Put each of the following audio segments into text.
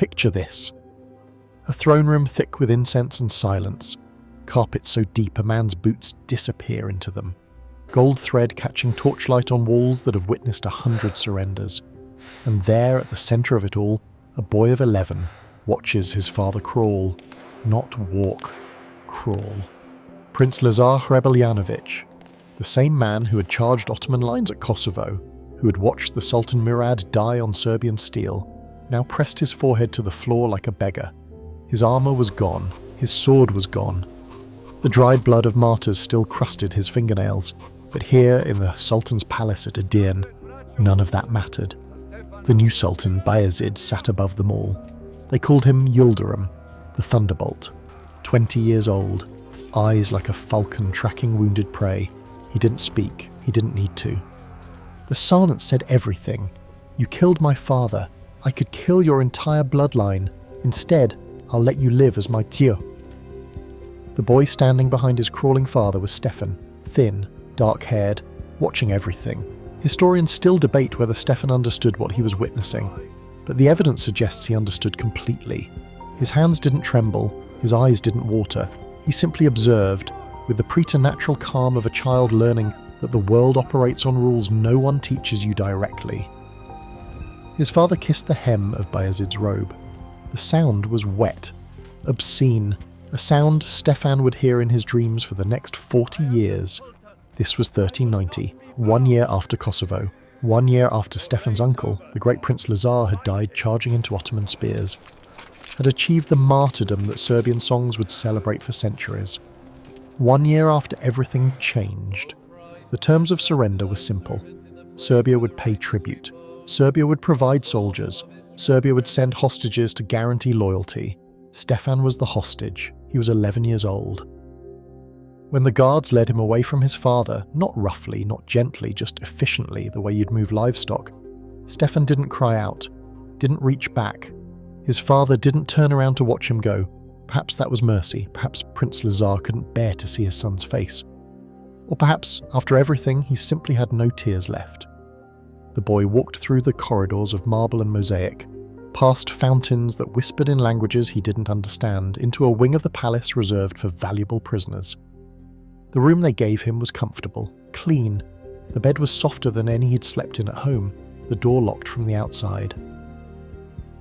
Picture this. A throne room thick with incense and silence, carpets so deep a man's boots disappear into them, gold thread catching torchlight on walls that have witnessed 100 surrenders. And there, at the centre of it all, a boy of 11 watches his father crawl, not walk, crawl. Prince Lazarevic, the same man who had charged Ottoman lines at Kosovo, who had watched the Sultan Murad die on Serbian steel, now pressed his forehead to the floor like a beggar. His armour was gone, his sword was gone. The dried blood of martyrs still crusted his fingernails, but here in the Sultan's palace at Edirne, none of that mattered. The new Sultan, Bayezid, sat above them all. They called him Yildirim, the Thunderbolt. 20 years old, eyes like a falcon tracking wounded prey. He didn't speak, he didn't need to. The silence said everything. You killed my father. I could kill your entire bloodline. Instead, I'll let you live as my tio. The boy standing behind his crawling father was Stefan, thin, dark-haired, watching everything. Historians still debate whether Stefan understood what he was witnessing, but the evidence suggests he understood completely. His hands didn't tremble, his eyes didn't water. He simply observed, with the preternatural calm of a child learning that the world operates on rules no one teaches you directly. His father kissed the hem of Bayezid's robe. The sound was wet, obscene, a sound Stefan would hear in his dreams for the next 40 years. This was 1390, 1 year after Kosovo, 1 year after Stefan's uncle, the great Prince Lazar, had died charging into Ottoman spears, had achieved the martyrdom that Serbian songs would celebrate for centuries. 1 year after everything changed. The terms of surrender were simple. Serbia would pay tribute. Serbia would provide soldiers. Serbia would send hostages to guarantee loyalty. Stefan was the hostage. He was 11 years old. When the guards led him away from his father, not roughly, not gently, just efficiently, the way you'd move livestock, Stefan didn't cry out, didn't reach back. His father didn't turn around to watch him go. Perhaps that was mercy. Perhaps Prince Lazar couldn't bear to see his son's face. Or perhaps, after everything, he simply had no tears left. The boy walked through the corridors of marble and mosaic, past fountains that whispered in languages he didn't understand, into a wing of the palace reserved for valuable prisoners. The room they gave him was comfortable, clean. The bed was softer than any he'd slept in at home, the door locked from the outside.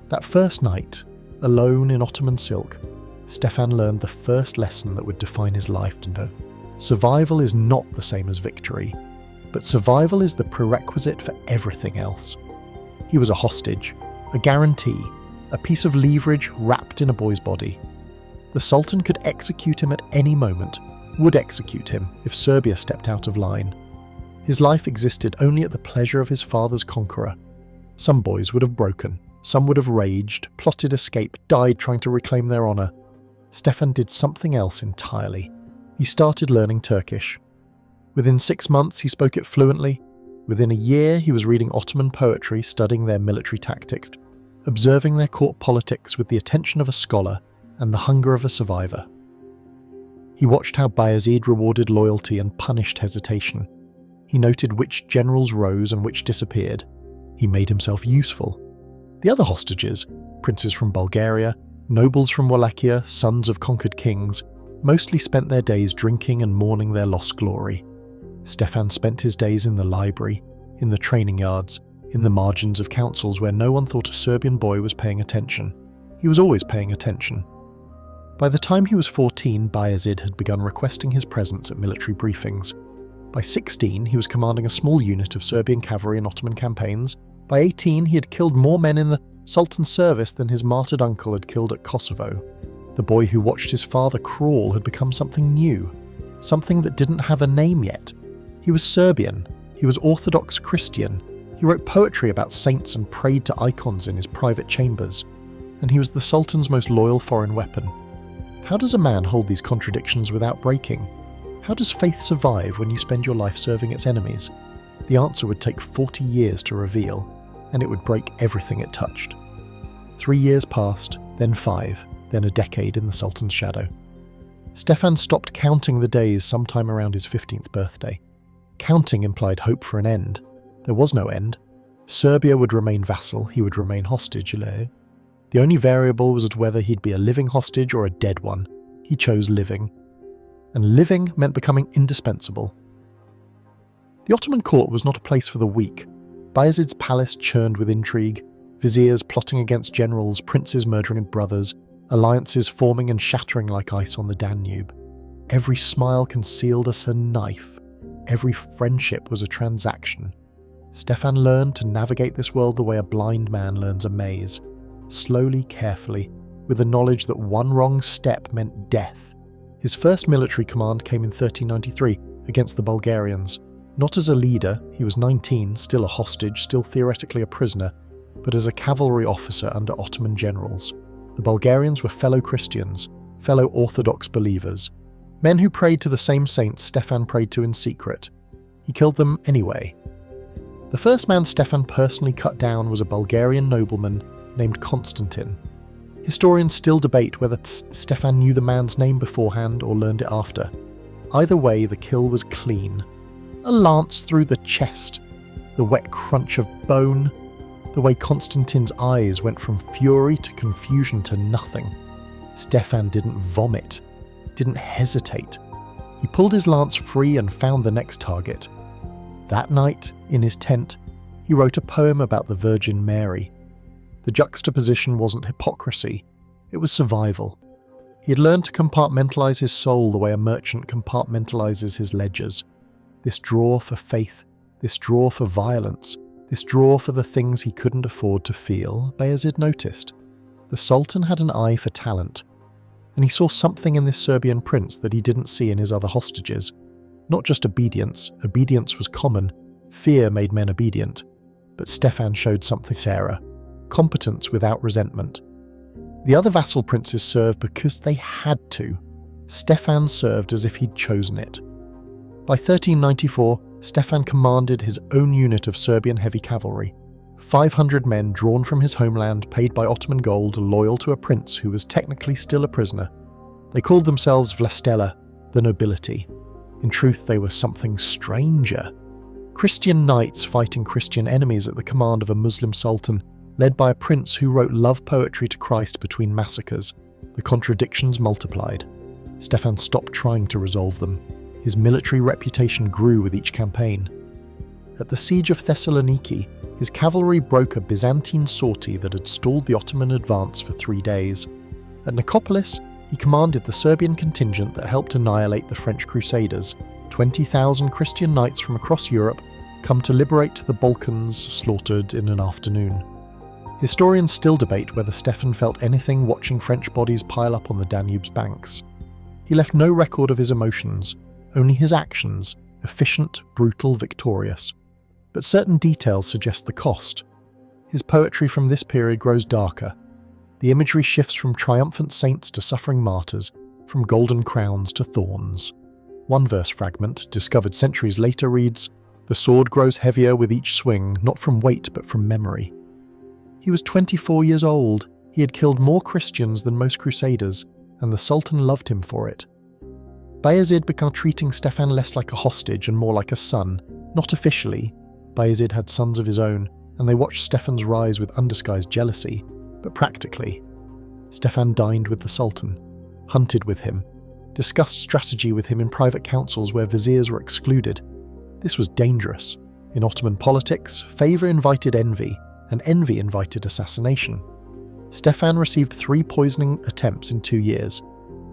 That first night, alone in Ottoman silk, Stefan learned the first lesson that would define his life to know. Survival is not the same as victory, but survival is the prerequisite for everything else. He was a hostage, a guarantee, a piece of leverage wrapped in a boy's body. The Sultan could execute him at any moment, would execute him if Serbia stepped out of line. His life existed only at the pleasure of his father's conqueror. Some boys would have broken, some would have raged, plotted escape, died trying to reclaim their honour. Stefan did something else entirely. He started learning Turkish. Within 6 months he spoke it fluently. Within a year he was reading Ottoman poetry, studying their military tactics, observing their court politics with the attention of a scholar and the hunger of a survivor. He watched how Bayezid rewarded loyalty and punished hesitation. He noted which generals rose and which disappeared. He made himself useful. The other hostages, princes from Bulgaria, nobles from Wallachia, sons of conquered kings, mostly spent their days drinking and mourning their lost glory. Stefan spent his days in the library, in the training yards, in the margins of councils where no one thought a Serbian boy was paying attention. He was always paying attention. By the time he was 14, Bayezid had begun requesting his presence at military briefings. By 16, he was commanding a small unit of Serbian cavalry in Ottoman campaigns. By 18, he had killed more men in the Sultan's service than his martyred uncle had killed at Kosovo. The boy who watched his father crawl had become something new, something that didn't have a name yet. He was Serbian. He was Orthodox Christian. He wrote poetry about saints and prayed to icons in his private chambers. And he was the Sultan's most loyal foreign weapon. How does a man hold these contradictions without breaking? How does faith survive when you spend your life serving its enemies? The answer would take 40 years to reveal, and it would break everything it touched. 3 years passed, then 5, then a decade in the Sultan's shadow. Stefan stopped counting the days sometime around his 15th birthday. Counting implied hope for an end. There was no end. Serbia would remain vassal, he would remain hostage. The only variable was whether he'd be a living hostage or a dead one. He chose living. And living meant becoming indispensable. The Ottoman court was not a place for the weak. Bayezid's palace churned with intrigue, viziers plotting against generals, princes murdering brothers, alliances forming and shattering like ice on the Danube. Every smile concealed us a knife. Every friendship was a transaction. Stefan learned to navigate this world the way a blind man learns a maze, slowly, carefully, with the knowledge that one wrong step meant death. His first military command came in 1393 against the Bulgarians. Not as a leader, he was 19, still a hostage, still theoretically a prisoner, but as a cavalry officer under Ottoman generals. The Bulgarians were fellow Christians, fellow Orthodox believers, men who prayed to the same saints Stefan prayed to in secret. He killed them anyway. The first man Stefan personally cut down was a Bulgarian nobleman named Constantine. Historians still debate whether Stefan knew the man's name beforehand or learned it after. Either way, the kill was clean. A lance through the chest, the wet crunch of bone, the way Constantine's eyes went from fury to confusion to nothing. Stefan didn't vomit, didn't hesitate. He pulled his lance free and found the next target. That night, in his tent, he wrote a poem about the Virgin Mary. The juxtaposition wasn't hypocrisy, it was survival. He had learned to compartmentalize his soul the way a merchant compartmentalizes his ledgers. This drawer for faith, this drawer for violence, this drawer for the things he couldn't afford to feel, Bayezid noticed. The Sultan had an eye for talent, and he saw something in this Serbian prince that he didn't see in his other hostages. Not just obedience was common, fear made men obedient, but Stefan showed something rarer, competence without resentment. The other vassal princes served because they had to. Stefan served as if he'd chosen it. By 1394, Stefan commanded his own unit of Serbian heavy cavalry, 500 men drawn from his homeland, paid by Ottoman gold, loyal to a prince who was technically still a prisoner. They called themselves Vlastela, the nobility. In truth, they were something stranger. Christian knights fighting Christian enemies at the command of a Muslim sultan, led by a prince who wrote love poetry to Christ between massacres. The contradictions multiplied. Stefan stopped trying to resolve them. His military reputation grew with each campaign. At the Siege of Thessaloniki, his cavalry broke a Byzantine sortie that had stalled the Ottoman advance for 3 days. At Nicopolis, he commanded the Serbian contingent that helped annihilate the French Crusaders, 20,000 Christian knights from across Europe come to liberate the Balkans, slaughtered in an afternoon. Historians still debate whether Stefan felt anything watching French bodies pile up on the Danube's banks. He left no record of his emotions, only his actions, efficient, brutal, victorious. But certain details suggest the cost. His poetry from this period grows darker. The imagery shifts from triumphant saints to suffering martyrs, from golden crowns to thorns. One verse fragment, discovered centuries later, reads, "The sword grows heavier with each swing, not from weight but from memory." He was 24 years old. He had killed more Christians than most crusaders, and the Sultan loved him for it. Bayezid began treating Stefan less like a hostage and more like a son. Not officially. Bayezid had sons of his own, and they watched Stefan's rise with undisguised jealousy, but practically. Stefan dined with the Sultan, hunted with him, discussed strategy with him in private councils where viziers were excluded. This was dangerous. In Ottoman politics, favour invited envy, and envy invited assassination. Stefan received 3 poisoning attempts in 2 years.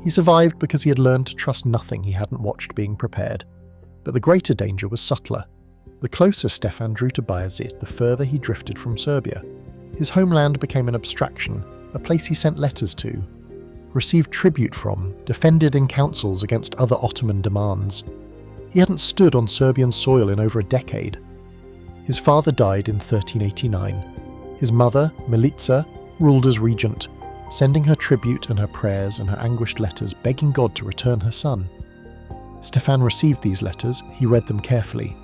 He survived because he had learned to trust nothing he hadn't watched being prepared. But the greater danger was subtler. The closer Stefan drew to Bayezid, the further he drifted from Serbia. His homeland became an abstraction, a place he sent letters to, received tribute from, defended in councils against other Ottoman demands. He hadn't stood on Serbian soil in over a decade. His father died in 1389. His mother, Milica, ruled as regent, sending her tribute and her prayers and her anguished letters begging God to return her son. Stefan received these letters, he read them carefully.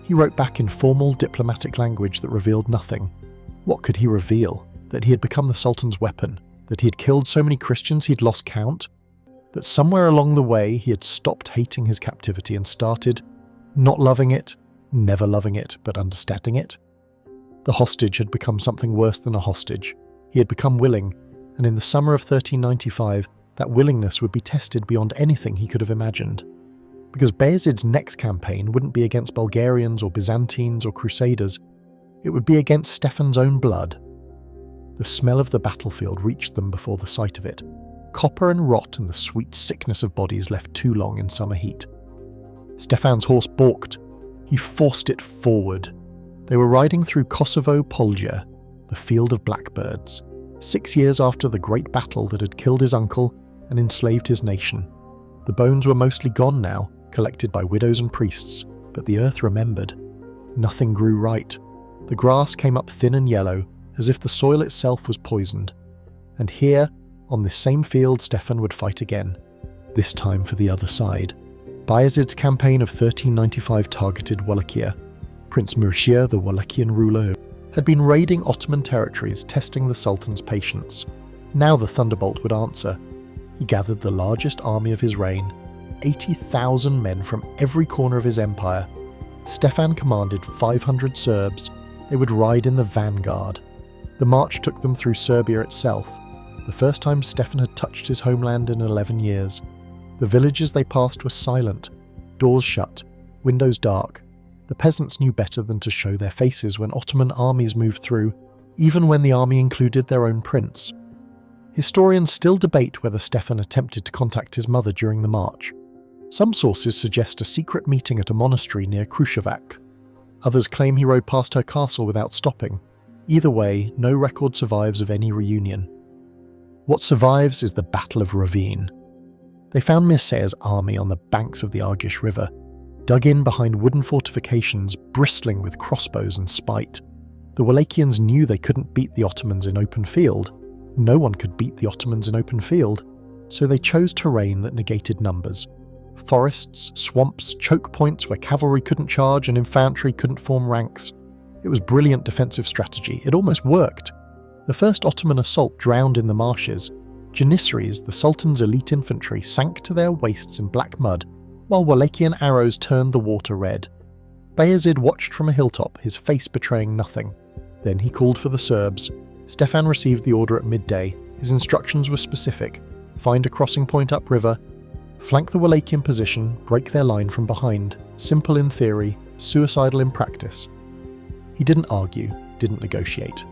He wrote back in formal diplomatic language that revealed nothing. What could he reveal? That he had become the Sultan's weapon? That he had killed so many Christians he'd lost count? That somewhere along the way he had stopped hating his captivity and started not loving it, never loving it, but understanding it? The hostage had become something worse than a hostage. He had become willing, and in the summer of 1395, that willingness would be tested beyond anything he could have imagined. Because Bayezid's next campaign wouldn't be against Bulgarians or Byzantines or Crusaders, it would be against Stefan's own blood. The smell of the battlefield reached them before the sight of it. Copper and rot and the sweet sickness of bodies left too long in summer heat. Stefan's horse balked. He forced it forward. They were riding through Kosovo Polja, the field of blackbirds, 6 years after the great battle that had killed his uncle and enslaved his nation. The bones were mostly gone now, collected by widows and priests, but the earth remembered. Nothing grew right. The grass came up thin and yellow, as if the soil itself was poisoned. And here, on this same field, Stefan would fight again, this time for the other side. Bayezid's campaign of 1395 targeted Wallachia. Prince Murcia, the Wallachian ruler, had been raiding Ottoman territories, testing the Sultan's patience. Now the thunderbolt would answer. He gathered the largest army of his reign, 80,000 men from every corner of his empire. Stefan commanded 500 Serbs. They would ride in the vanguard. The march took them through Serbia itself, the first time Stefan had touched his homeland in 11 years. The villages they passed were silent, doors shut, windows dark. The peasants knew better than to show their faces when Ottoman armies moved through, even when the army included their own prince. Historians still debate whether Stefan attempted to contact his mother during the march. Some sources suggest a secret meeting at a monastery near Kruševac. Others claim he rode past her castle without stopping. Either way, no record survives of any reunion. What survives is the Battle of Ravine. They found Mircea's army on the banks of the Argeș River, dug in behind wooden fortifications bristling with crossbows and spite. The Wallachians knew they couldn't beat the Ottomans in open field. No one could beat the Ottomans in open field, so they chose terrain that negated numbers. Forests, swamps, choke points where cavalry couldn't charge and infantry couldn't form ranks. It was brilliant defensive strategy. It almost worked. The first Ottoman assault drowned in the marshes. Janissaries, the Sultan's elite infantry, sank to their waists in black mud, while Wallachian arrows turned the water red. Bayezid watched from a hilltop, his face betraying nothing. Then he called for the Serbs. Stefan received the order at midday. His instructions were specific. Find a crossing point upriver, flank the Wallachian position, break their line from behind. Simple in theory, suicidal in practice. He didn't argue, didn't negotiate.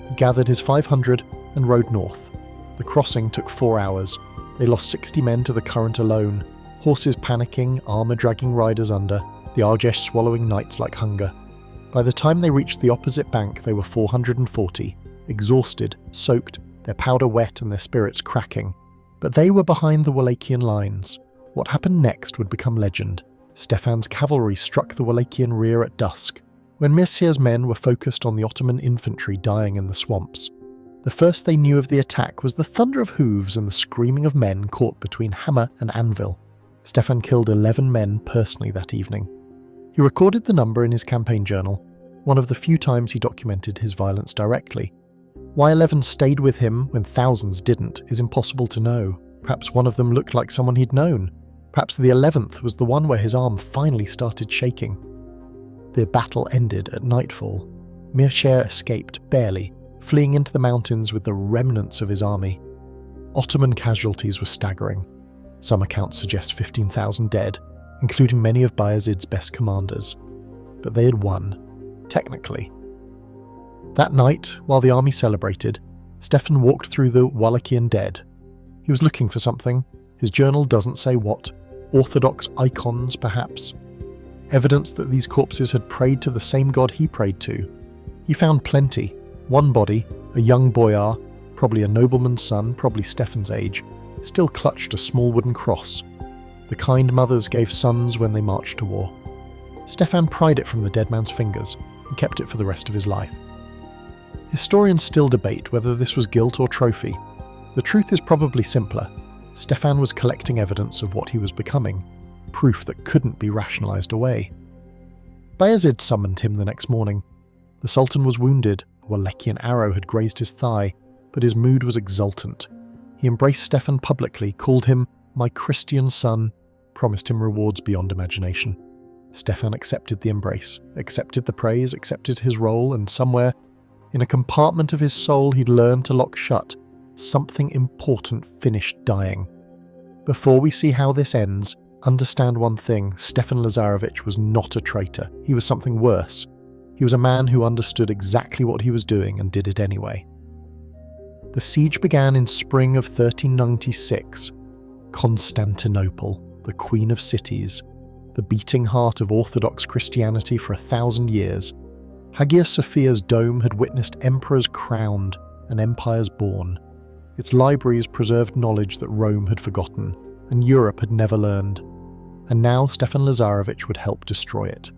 He gathered his 500 and rode north. The crossing took 4 hours. They lost 60 men to the current alone, horses panicking, armour dragging riders under, the Argeș swallowing knights like hunger. By the time they reached the opposite bank, they were 440, exhausted, soaked, their powder wet and their spirits cracking. But they were behind the Wallachian lines. What happened next would become legend. Stefan's cavalry struck the Wallachian rear at dusk, when Mircea's men were focused on the Ottoman infantry dying in the swamps. The first they knew of the attack was the thunder of hooves and the screaming of men caught between hammer and anvil. Stefan killed 11 men personally that evening. He recorded the number in his campaign journal, one of the few times he documented his violence directly. Why 11 stayed with him when thousands didn't is impossible to know. Perhaps one of them looked like someone he'd known. Perhaps the 11th was the one where his arm finally started shaking. The battle ended at nightfall. Mircea escaped, barely, fleeing into the mountains with the remnants of his army. Ottoman casualties were staggering. Some accounts suggest 15,000 dead, including many of Bayezid's best commanders. But they had won, technically. That night, while the army celebrated, Stefan walked through the Wallachian dead. He was looking for something. His journal doesn't say what. Orthodox icons, perhaps. Evidence that these corpses had prayed to the same god he prayed to. He found plenty. One body, a young boyar, probably a nobleman's son, probably Stefan's age, still clutched a small wooden cross. The kind mothers gave sons when they marched to war. Stefan pried it from the dead man's fingers. He kept it for the rest of his life. Historians still debate whether this was guilt or trophy. The truth is probably simpler. Stefan was collecting evidence of what he was becoming, proof that couldn't be rationalized away. Bayezid summoned him the next morning. The Sultan was wounded. A Wallachian arrow had grazed his thigh, but his mood was exultant. He embraced Stefan publicly, called him "my Christian son," promised him rewards beyond imagination. Stefan accepted the embrace, accepted the praise, accepted his role, and somewhere, In a compartment of his soul he'd learned to lock shut, something important finished dying. Before we see how this ends, understand one thing: Stefan Lazarevic was not a traitor. He was something worse. He was a man who understood exactly what he was doing and did it anyway. The siege began in spring of 1396. Constantinople, the queen of cities, the beating heart of Orthodox Christianity for 1,000 years. Hagia Sophia's dome had witnessed emperors crowned and empires born. Its libraries preserved knowledge that Rome had forgotten and Europe had never learned. And now Stefan Lazarevic would help destroy it.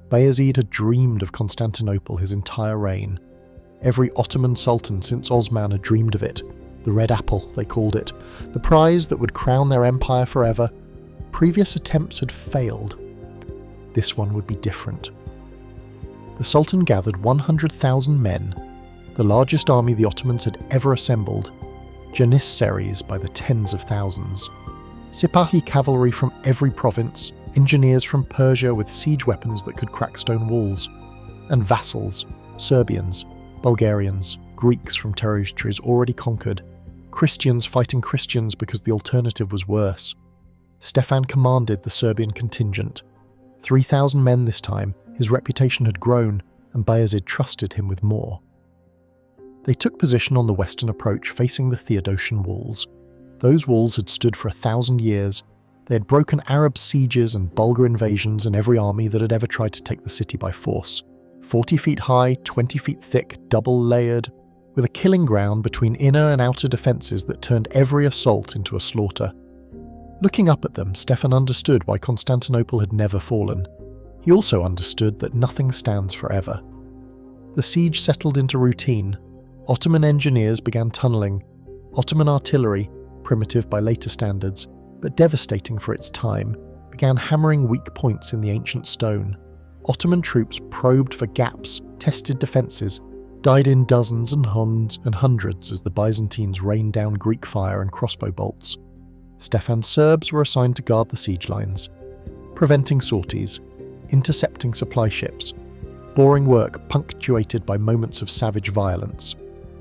Bayezid had dreamed of Constantinople his entire reign. Every Ottoman sultan since Osman had dreamed of it. The red apple, they called it. The prize that would crown their empire forever. Previous attempts had failed. This one would be different. The Sultan gathered 100,000 men, the largest army the Ottomans had ever assembled, janissaries by the tens of thousands, Sipahi cavalry from every province, engineers from Persia with siege weapons that could crack stone walls, and vassals, Serbians, Bulgarians, Greeks from territories already conquered, Christians fighting Christians because the alternative was worse. Stefan commanded the Serbian contingent. 3,000 men this time. His reputation had grown, and Bayezid trusted him with more. They took position on the western approach facing the Theodosian walls. Those walls had stood for 1,000 years. They had broken Arab sieges and Bulgar invasions and every army that had ever tried to take the city by force. 40 feet high, 20 feet thick, double-layered, with a killing ground between inner and outer defences that turned every assault into a slaughter. Looking up at them, Stefan understood why Constantinople had never fallen. He also understood that nothing stands forever. The siege settled into routine. Ottoman engineers began tunnelling. Ottoman artillery, primitive by later standards, but devastating for its time, began hammering weak points in the ancient stone. Ottoman troops probed for gaps, tested defences, died in dozens and hundreds as the Byzantines rained down Greek fire and crossbow bolts. Stefan's Serbs were assigned to guard the siege lines, preventing sorties, intercepting supply ships, boring work punctuated by moments of savage violence.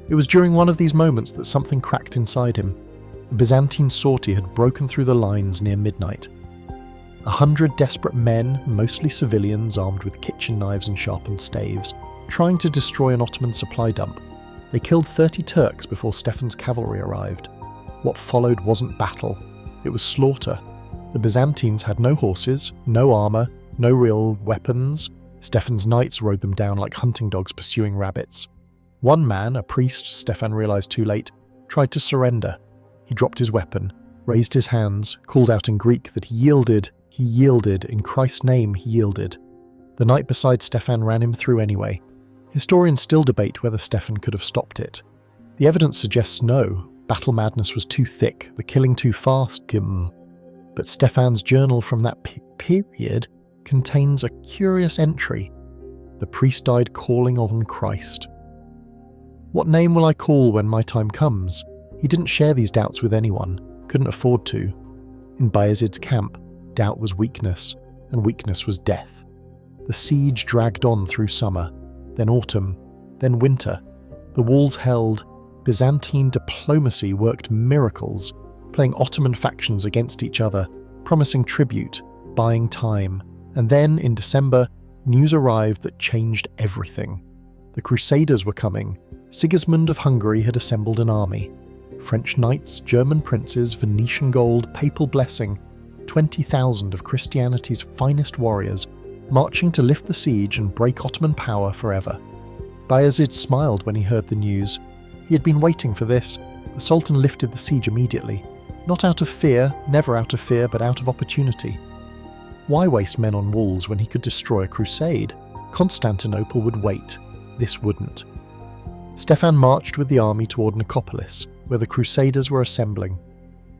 It was during one of these moments that something cracked inside him. A Byzantine sortie had broken through the lines near midnight. 100 desperate men, mostly civilians armed with kitchen knives and sharpened staves, trying to destroy an Ottoman supply dump. They killed 30 Turks before Stefan's cavalry arrived. What followed wasn't battle, it was slaughter. The Byzantines had no horses, no armour, no real weapons. Stefan's knights rode them down like hunting dogs pursuing rabbits. One man, a priest, Stefan realised too late, tried to surrender. He dropped his weapon, raised his hands, called out in Greek that he yielded, in Christ's name he yielded. The knight beside Stefan ran him through anyway. Historians still debate whether Stefan could have stopped it. The evidence suggests no, battle madness was too thick, the killing too fast, but Stefan's journal from that period contains a curious entry. The priest died calling on Christ. What name will I call when my time comes? He didn't share these doubts with anyone, couldn't afford to. In Bayezid's camp, doubt was weakness, and weakness was death. The siege dragged on through summer, then autumn, then winter. The walls held. Byzantine diplomacy worked miracles, playing Ottoman factions against each other, promising tribute, buying time. And then, in December, news arrived that changed everything. The Crusaders were coming. Sigismund of Hungary had assembled an army. French knights, German princes, Venetian gold, papal blessing, 20,000 of Christianity's finest warriors, marching to lift the siege and break Ottoman power forever. Bayezid smiled when he heard the news. He had been waiting for this. The Sultan lifted the siege immediately. Not out of fear, never out of fear, but out of opportunity. Why waste men on walls when he could destroy a crusade? Constantinople would wait. This wouldn't. Stefan marched with the army toward Nicopolis, where the Crusaders were assembling.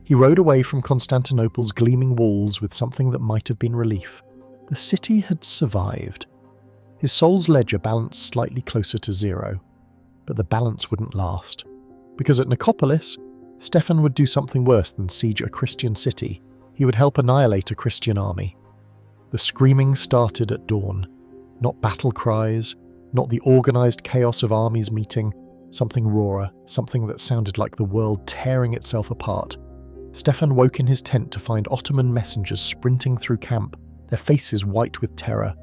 He rode away from Constantinople's gleaming walls with something that might have been relief. The city had survived. His soul's ledger balanced slightly closer to zero. But the balance wouldn't last. Because at Nicopolis, Stefan would do something worse than siege a Christian city. He would help annihilate a Christian army. The screaming started at dawn. Not battle cries, not the organised chaos of armies meeting, something rawer, something that sounded like the world tearing itself apart. Stefan woke in his tent to find Ottoman messengers sprinting through camp, their faces white with terror.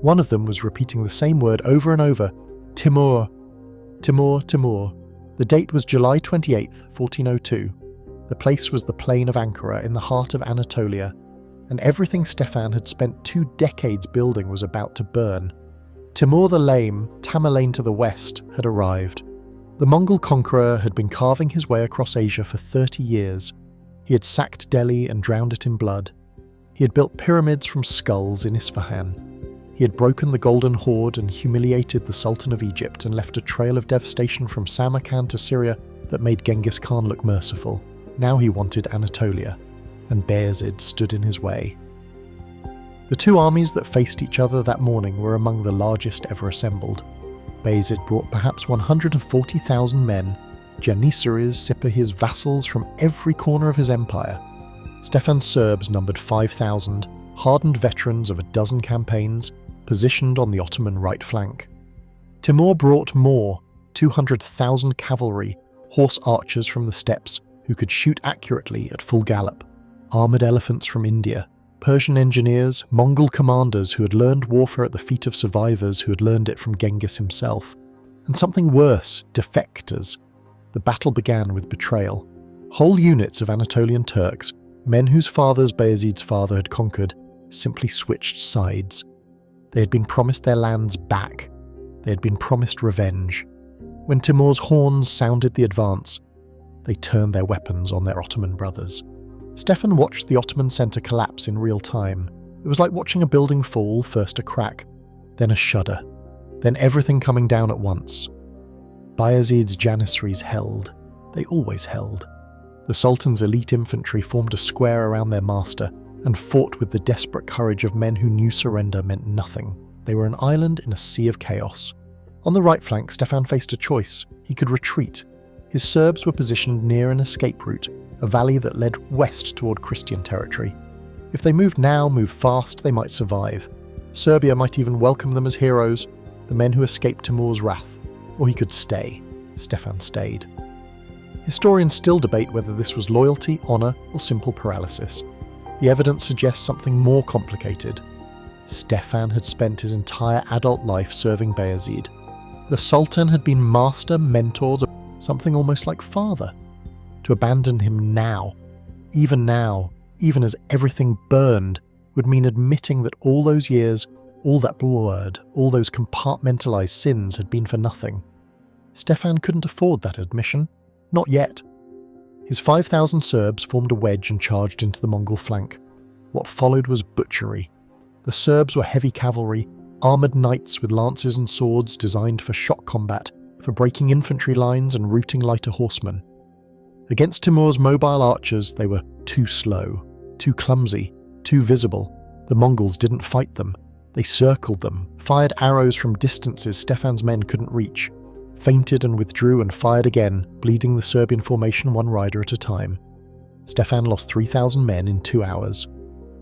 One of them was repeating the same word over and over, Timur, Timur, Timur. The date was July 28, 1402. The place was the plain of Ankara in the heart of Anatolia, and everything Stefan had spent 2 decades building was about to burn. Timur the Lame, Tamerlane to the west, had arrived. The Mongol conqueror had been carving his way across Asia for 30 years. He had sacked Delhi and drowned it in blood. He had built pyramids from skulls in Isfahan. He had broken the Golden Horde and humiliated the Sultan of Egypt and left a trail of devastation from Samarkand to Syria that made Genghis Khan look merciful. Now he wanted Anatolia, and Bayezid stood in his way. The 2 armies that faced each other that morning were among the largest ever assembled. Bayezid brought perhaps 140,000 men, Janissaries, Sipahi's vassals from every corner of his empire. Stefan's Serbs numbered 5,000, hardened veterans of a dozen campaigns, positioned on the Ottoman right flank. Timur brought more, 200,000 cavalry, horse archers from the steppes who could shoot accurately at full gallop, armoured elephants from India, Persian engineers, Mongol commanders who had learned warfare at the feet of survivors who had learned it from Genghis himself, and something worse, defectors. The battle began with betrayal. Whole units of Anatolian Turks, men whose fathers Bayezid's father had conquered, simply switched sides. They had been promised their lands back. They had been promised revenge. When Timur's horns sounded the advance, they turned their weapons on their Ottoman brothers. Stefan watched the Ottoman centre collapse in real time. It was like watching a building fall, first a crack, then a shudder, then everything coming down at once. Bayezid's Janissaries held. They always held. The Sultan's elite infantry formed a square around their master and fought with the desperate courage of men who knew surrender meant nothing. They were an island in a sea of chaos. On the right flank, Stefan faced a choice. He could retreat. His Serbs were positioned near an escape route, a valley that led west toward Christian territory. If they moved now, moved fast, they might survive. Serbia might even welcome them as heroes, the men who escaped Timur's wrath. Or he could stay. Stefan stayed. Historians still debate whether this was loyalty, honour, or simple paralysis. The evidence suggests something more complicated. Stefan had spent his entire adult life serving Bayezid. The Sultan had been master, mentor, something almost like father. To abandon him now, even as everything burned, would mean admitting that all those years, all that blood, all those compartmentalized sins had been for nothing. Stefan couldn't afford that admission. Not yet. His 5,000 Serbs formed a wedge and charged into the Mongol flank. What followed was butchery. The Serbs were heavy cavalry, armoured knights with lances and swords designed for shock combat, for breaking infantry lines and routing lighter horsemen. Against Timur's mobile archers, they were too slow, too clumsy, too visible. The Mongols didn't fight them. They circled them, fired arrows from distances Stefan's men couldn't reach, feinted and withdrew and fired again, bleeding the Serbian formation one rider at a time. Stefan lost 3,000 men in 2 hours.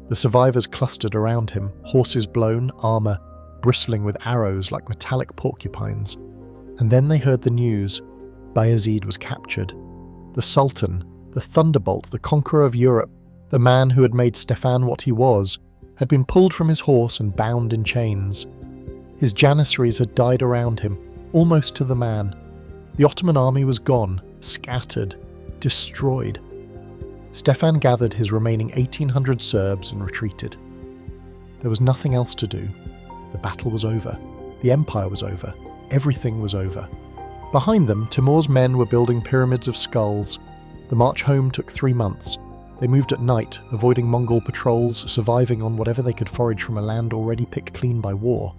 The survivors clustered around him, horses blown, armour bristling with arrows like metallic porcupines. And then they heard the news. Bayezid was captured. The Sultan, the thunderbolt, the conqueror of Europe, the man who had made Stefan what he was, had been pulled from his horse and bound in chains. His Janissaries had died around him, almost to the man. The Ottoman army was gone, scattered, destroyed. Stefan gathered his remaining 1,800 Serbs and retreated. There was nothing else to do. The battle was over. The empire was over. Everything was over. Behind them, Timur's men were building pyramids of skulls. The march home took 3 months. They moved at night, avoiding Mongol patrols, surviving on whatever they could forage from a land already picked clean by war.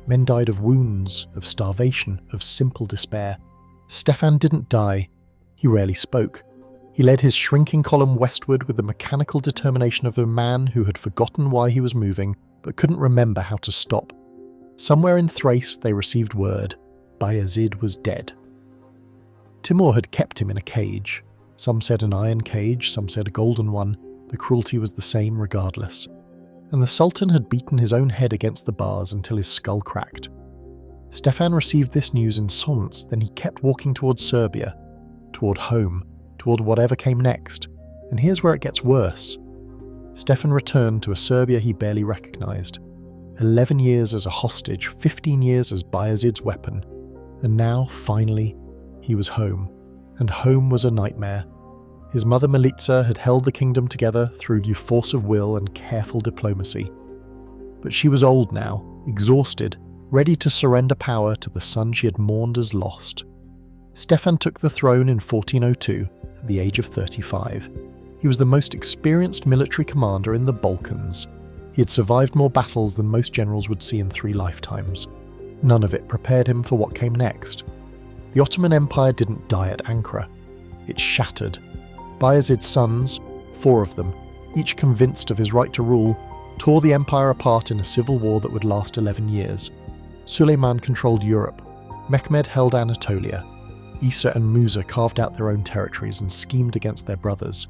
Men died of wounds, of starvation, of simple despair. Stefan didn't die. He rarely spoke. He led his shrinking column westward with the mechanical determination of a man who had forgotten why he was moving, but couldn't remember how to stop. Somewhere in Thrace they received word. Bayezid was dead. Timur had kept him in a cage. Some said an iron cage, some said a golden one. The cruelty was the same regardless. And the Sultan had beaten his own head against the bars until his skull cracked. Stefan received this news in silence, then he kept walking towards Serbia, toward home, toward whatever came next. And here's where it gets worse. Stefan returned to a Serbia he barely recognized. 11 years as a hostage, 15 years as Bayezid's weapon. And now, finally, he was home. And home was a nightmare. His mother Milica had held the kingdom together through force of will and careful diplomacy. But she was old now, exhausted, ready to surrender power to the son she had mourned as lost. Stefan took the throne in 1402, at the age of 35. He was the most experienced military commander in the Balkans. He had survived more battles than most generals would see in 3 lifetimes. None of it prepared him for what came next. The Ottoman Empire didn't die at Ankara. It shattered. Bayezid's sons, 4 of them, each convinced of his right to rule, tore the empire apart in a civil war that would last 11 years. Suleiman controlled Europe. Mehmed held Anatolia. Isa and Musa carved out their own territories and schemed against their brothers.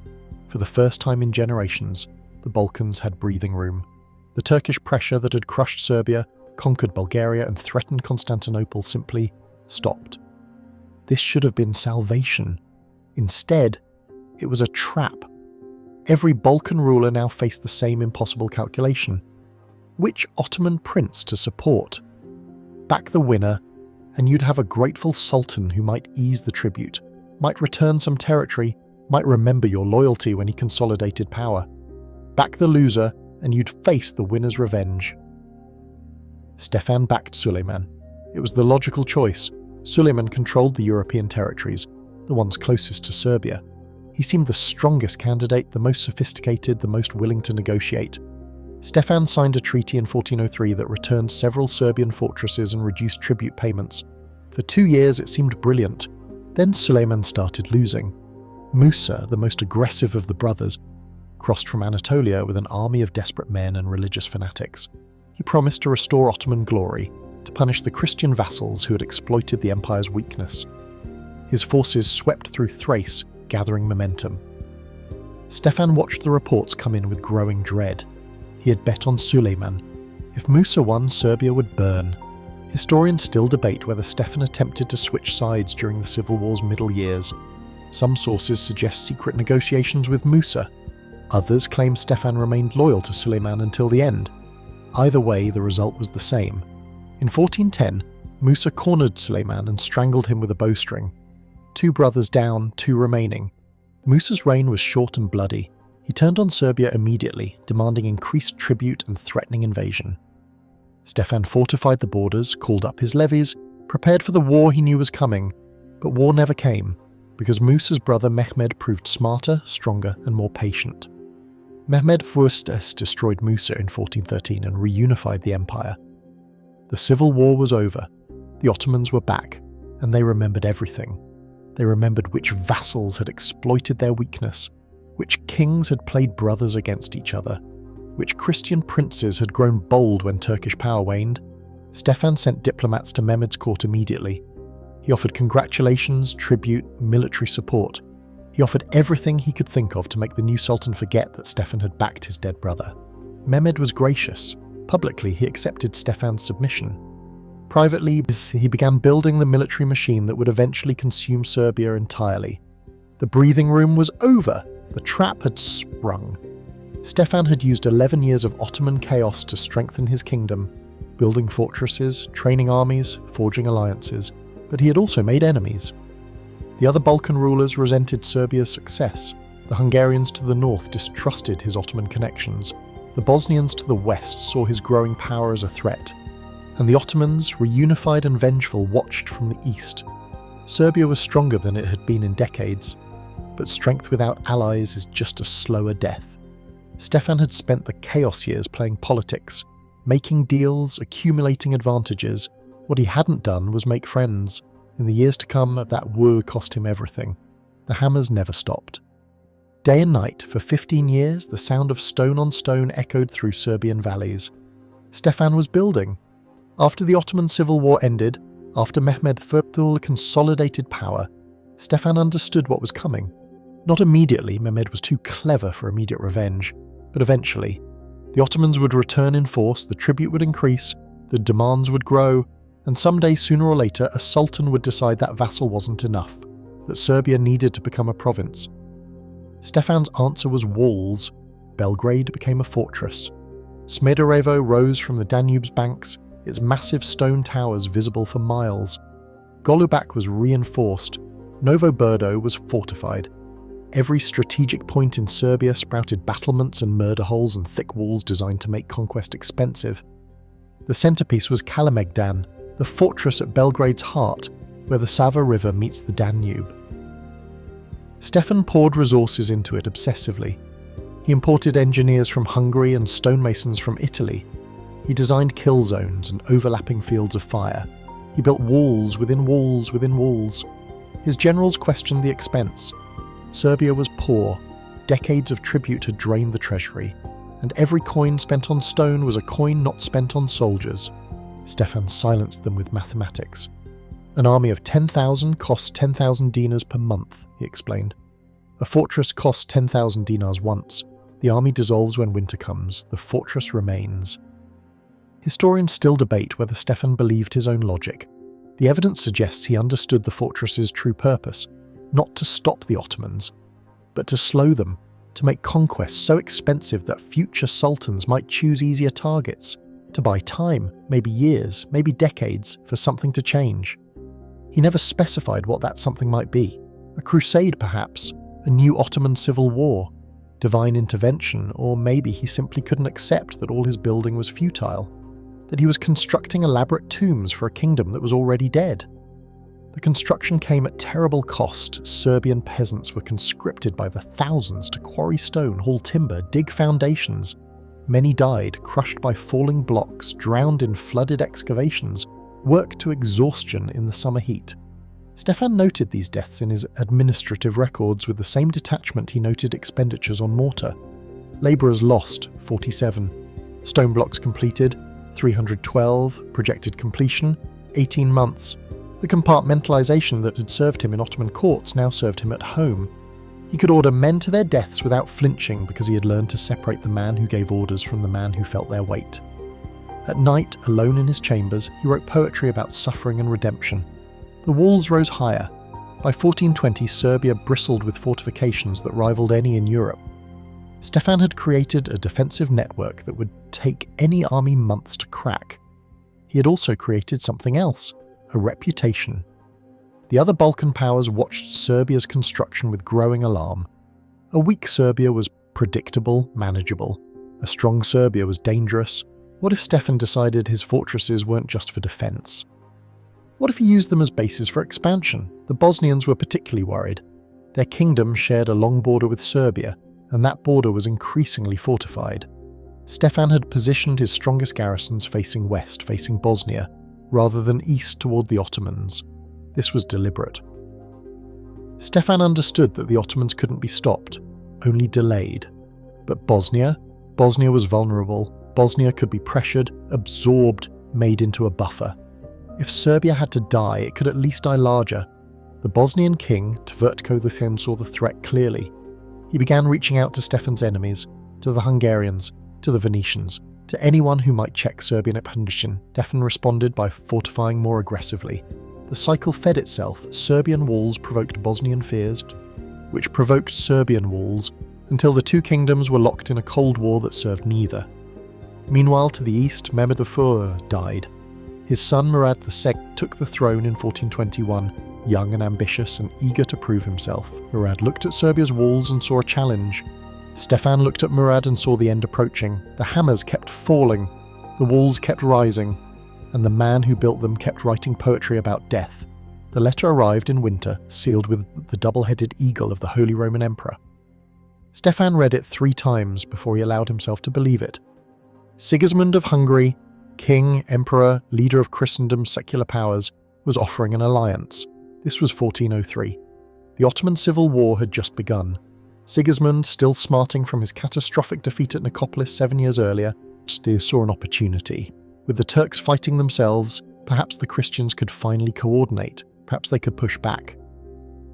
For the first time in generations, the Balkans had breathing room. The Turkish pressure that had crushed Serbia, conquered Bulgaria, and threatened Constantinople simply stopped. This should have been salvation. Instead, it was a trap. Every Balkan ruler now faced the same impossible calculation. Which Ottoman prince to support? Back the winner, and you'd have a grateful sultan who might ease the tribute, might return some territory, might remember your loyalty when he consolidated power. Back the loser, and you'd face the winner's revenge. Stefan backed Suleiman. It was the logical choice. Suleiman controlled the European territories, the ones closest to Serbia. He seemed the strongest candidate, the most sophisticated, the most willing to negotiate. Stefan signed a treaty in 1403 that returned several Serbian fortresses and reduced tribute payments. For 2 years it seemed brilliant. Then Suleiman started losing. Musa, the most aggressive of the brothers, crossed from Anatolia with an army of desperate men and religious fanatics. He promised to restore Ottoman glory, to punish the Christian vassals who had exploited the empire's weakness. His forces swept through Thrace, gathering momentum. Stefan watched the reports come in with growing dread. He had bet on Suleiman. If Musa won, Serbia would burn. Historians still debate whether Stefan attempted to switch sides during the civil war's middle years. Some sources suggest secret negotiations with Musa. Others claim Stefan remained loyal to Suleiman until the end. Either way, the result was the same. In 1410, Musa cornered Suleiman and strangled him with a bowstring. 2 brothers down, 2 remaining. Musa's reign was short and bloody. He turned on Serbia immediately, demanding increased tribute and threatening invasion. Stefan fortified the borders, called up his levies, prepared for the war he knew was coming, but war never came, because Musa's brother Mehmed proved smarter, stronger, and more patient. Mehmed Vuestes destroyed Musa in 1413 and reunified the empire. The civil war was over, the Ottomans were back, and they remembered everything. They remembered which vassals had exploited their weakness, which kings had played brothers against each other, which Christian princes had grown bold when Turkish power waned. Stefan sent diplomats to Mehmed's court immediately. He offered congratulations, tribute, military support. He offered everything he could think of to make the new sultan forget that Stefan had backed his dead brother. Mehmed was gracious. Publicly, he accepted Stefan's submission. Privately, he began building the military machine that would eventually consume Serbia entirely. The breathing room was over. The trap had sprung. Stefan had used 11 years of Ottoman chaos to strengthen his kingdom, building fortresses, training armies, forging alliances, but he had also made enemies. The other Balkan rulers resented Serbia's success. The Hungarians to the north distrusted his Ottoman connections. The Bosnians to the west saw his growing power as a threat. And the Ottomans, reunified and vengeful, watched from the east. Serbia was stronger than it had been in decades, but strength without allies is just a slower death. Stefan had spent the chaos years playing politics, making deals, accumulating advantages. What he hadn't done was make friends. In the years to come, that would cost him everything. The hammers never stopped. Day and night, for 15 years, the sound of stone on stone echoed through Serbian valleys. Stefan was building. After the Ottoman Civil War ended, after Mehmed Thurptul consolidated power, Stefan understood what was coming. Not immediately, Mehmed was too clever for immediate revenge, but eventually. The Ottomans would return in force, the tribute would increase, the demands would grow, and someday, sooner or later, a sultan would decide that vassal wasn't enough, that Serbia needed to become a province. Stefan's answer was walls. Belgrade became a fortress. Smederevo rose from the Danube's banks, its massive stone towers visible for miles. Golubac was reinforced. Novo Brdo was fortified. Every strategic point in Serbia sprouted battlements and murder holes and thick walls designed to make conquest expensive. The centerpiece was Kalemegdan, the fortress at Belgrade's heart, where the Sava River meets the Danube. Stefan poured resources into it obsessively. He imported engineers from Hungary and stonemasons from Italy. He designed kill zones and overlapping fields of fire. He built walls within walls within walls. His generals questioned the expense. Serbia was poor. Decades of tribute had drained the treasury, and every coin spent on stone was a coin not spent on soldiers. Stefan silenced them with mathematics. An army of 10,000 costs 10,000 dinars per month, he explained. A fortress costs 10,000 dinars once. The army dissolves when winter comes. The fortress remains. Historians still debate whether Stefan believed his own logic. The evidence suggests he understood the fortress's true purpose, not to stop the Ottomans, but to slow them, to make conquest so expensive that future sultans might choose easier targets, to buy time, maybe years, maybe decades, for something to change. He never specified what that something might be. A crusade, perhaps, a new Ottoman civil war, divine intervention, or maybe he simply couldn't accept that all his building was futile, that he was constructing elaborate tombs for a kingdom that was already dead. The construction came at terrible cost. Serbian peasants were conscripted by the thousands to quarry stone, haul timber, dig foundations. Many died, crushed by falling blocks, drowned in flooded excavations, worked to exhaustion in the summer heat. Stefan noted these deaths in his administrative records with the same detachment he noted expenditures on mortar. Labourers lost, 47. Stone blocks completed, 312. Projected completion, 18 months. The compartmentalisation that had served him in Ottoman courts now served him at home. He could order men to their deaths without flinching because he had learned to separate the man who gave orders from the man who felt their weight. At night, alone in his chambers, he wrote poetry about suffering and redemption. The walls rose higher. By 1420, Serbia bristled with fortifications that rivaled any in Europe. Stefan had created a defensive network that would take any army months to crack. He had also created something else, a reputation. The other Balkan powers watched Serbia's construction with growing alarm. A weak Serbia was predictable, manageable. A strong Serbia was dangerous. What if Stefan decided his fortresses weren't just for defense? What if he used them as bases for expansion? The Bosnians were particularly worried. Their kingdom shared a long border with Serbia, and that border was increasingly fortified. Stefan had positioned his strongest garrisons facing west, facing Bosnia, rather than east toward the Ottomans. This was deliberate. Stefan understood that the Ottomans couldn't be stopped, only delayed. But Bosnia was vulnerable. Bosnia could be pressured, absorbed, made into a buffer. If Serbia had to die, it could at least die larger. The Bosnian king, Tvrtko II, saw the threat clearly. He began reaching out to Stefan's enemies, to the Hungarians, to the Venetians, to anyone who might check Serbian expansion. Stefan responded by fortifying more aggressively. The cycle fed itself. Serbian walls provoked Bosnian fears, which provoked Serbian walls, until the two kingdoms were locked in a cold war that served neither. Meanwhile, to the east, Mehmed IV died. His son Murad II took the throne in 1421, young and ambitious and eager to prove himself. Murad looked at Serbia's walls and saw a challenge. Stefan looked at Murad and saw the end approaching. The hammers kept falling, the walls kept rising, and the man who built them kept writing poetry about death. The letter arrived in winter, sealed with the double-headed eagle of the Holy Roman Emperor. Stefan read it 3 times before he allowed himself to believe it. Sigismund of Hungary, king, emperor, leader of Christendom's secular powers, was offering an alliance. This was 1403. The Ottoman Civil War had just begun. Sigismund, still smarting from his catastrophic defeat at Nicopolis 7 years earlier, still saw an opportunity. With the Turks fighting themselves, perhaps the Christians could finally coordinate, perhaps they could push back.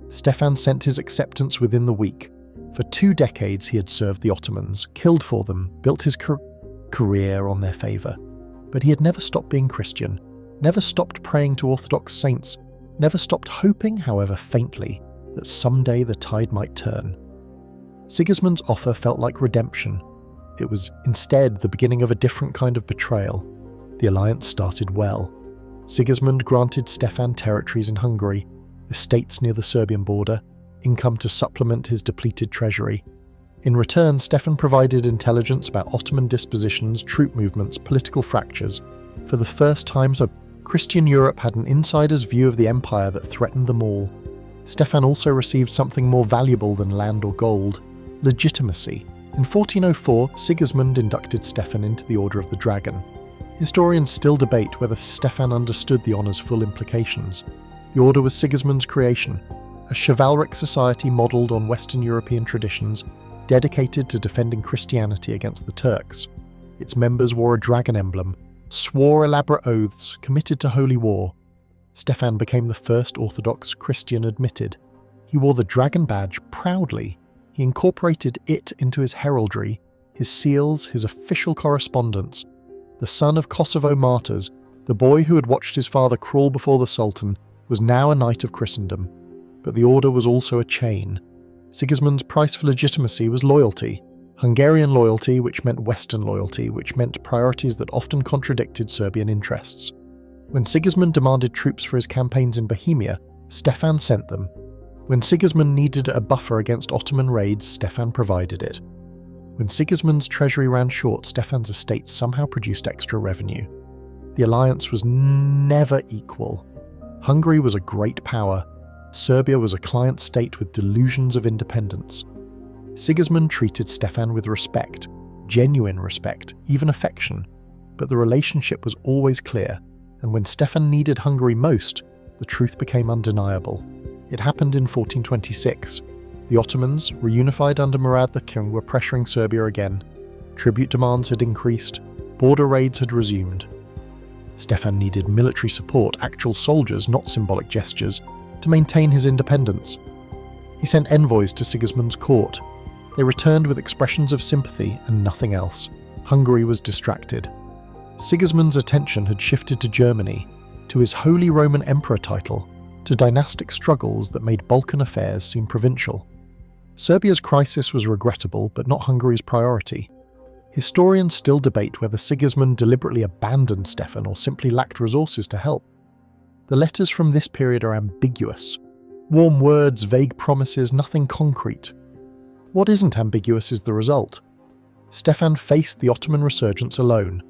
Stefan sent his acceptance within the week. For 2 decades he had served the Ottomans, killed for them, built his career on their favour. But he had never stopped being Christian. never stopped praying to Orthodox saints, never stopped hoping, however faintly, that someday the tide might turn. Sigismund's offer felt like redemption. It was instead the beginning of a different kind of betrayal. The alliance started well. Sigismund granted Stefan territories in Hungary, estates near the Serbian border, income to supplement his depleted treasury. In return, Stefan provided intelligence about Ottoman dispositions, troop movements, political fractures. For the first time, Christian Europe had an insider's view of the empire that threatened them all. Stefan also received something more valuable than land or gold: legitimacy. In 1404, Sigismund inducted Stefan into the Order of the Dragon. Historians still debate whether Stefan understood the honour's full implications. The order was Sigismund's creation, a chivalric society modelled on Western European traditions, dedicated to defending Christianity against the Turks. Its members wore a dragon emblem, swore elaborate oaths, committed to holy war. Stefan became the first Orthodox Christian admitted. He wore the dragon badge proudly. He incorporated it into his heraldry, his seals, his official correspondence. The son of Kosovo martyrs, the boy who had watched his father crawl before the Sultan, was now a knight of Christendom. But the order was also a chain. Sigismund's price for legitimacy was loyalty. Hungarian loyalty, which meant Western loyalty, which meant priorities that often contradicted Serbian interests. When Sigismund demanded troops for his campaigns in Bohemia, Stefan sent them. When Sigismund needed a buffer against Ottoman raids, Stefan provided it. When Sigismund's treasury ran short, Stefan's estate somehow produced extra revenue. The alliance was never equal. Hungary was a great power. Serbia was a client state with delusions of independence. Sigismund treated Stefan with respect, genuine respect, even affection, but the relationship was always clear, and when Stefan needed Hungary most, the truth became undeniable. It happened in 1426. The Ottomans, reunified under Murad the King, were pressuring Serbia again. Tribute demands had increased, border raids had resumed. Stefan needed military support, actual soldiers, not symbolic gestures, to maintain his independence. He sent envoys to Sigismund's court. They returned with expressions of sympathy and nothing else. Hungary was distracted. Sigismund's attention had shifted to Germany, to his Holy Roman Emperor title, to dynastic struggles that made Balkan affairs seem provincial. Serbia's crisis was regrettable, but not Hungary's priority. Historians still debate whether Sigismund deliberately abandoned Stefan or simply lacked resources to help. The letters from this period are ambiguous. Warm words, vague promises, nothing concrete. What isn't ambiguous is the result. Stefan faced the Ottoman resurgence alone.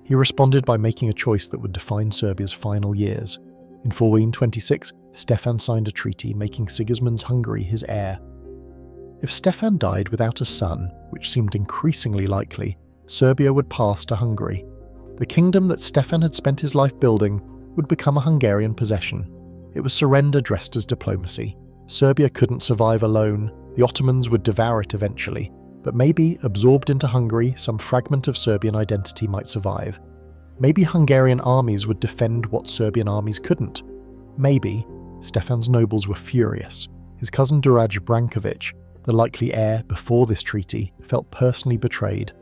He responded by making a choice that would define Serbia's final years. In 1426, Stefan signed a treaty making Sigismund's Hungary his heir. If Stefan died without a son, which seemed increasingly likely, Serbia would pass to Hungary. The kingdom that Stefan had spent his life building would become a Hungarian possession. It was surrender dressed as diplomacy. Serbia couldn't survive alone. The Ottomans would devour it eventually. But maybe, absorbed into Hungary, some fragment of Serbian identity might survive. Maybe Hungarian armies would defend what Serbian armies couldn't. Maybe. Stefan's nobles were furious. His cousin Đurađ Branković, the likely heir before this treaty, felt personally betrayed.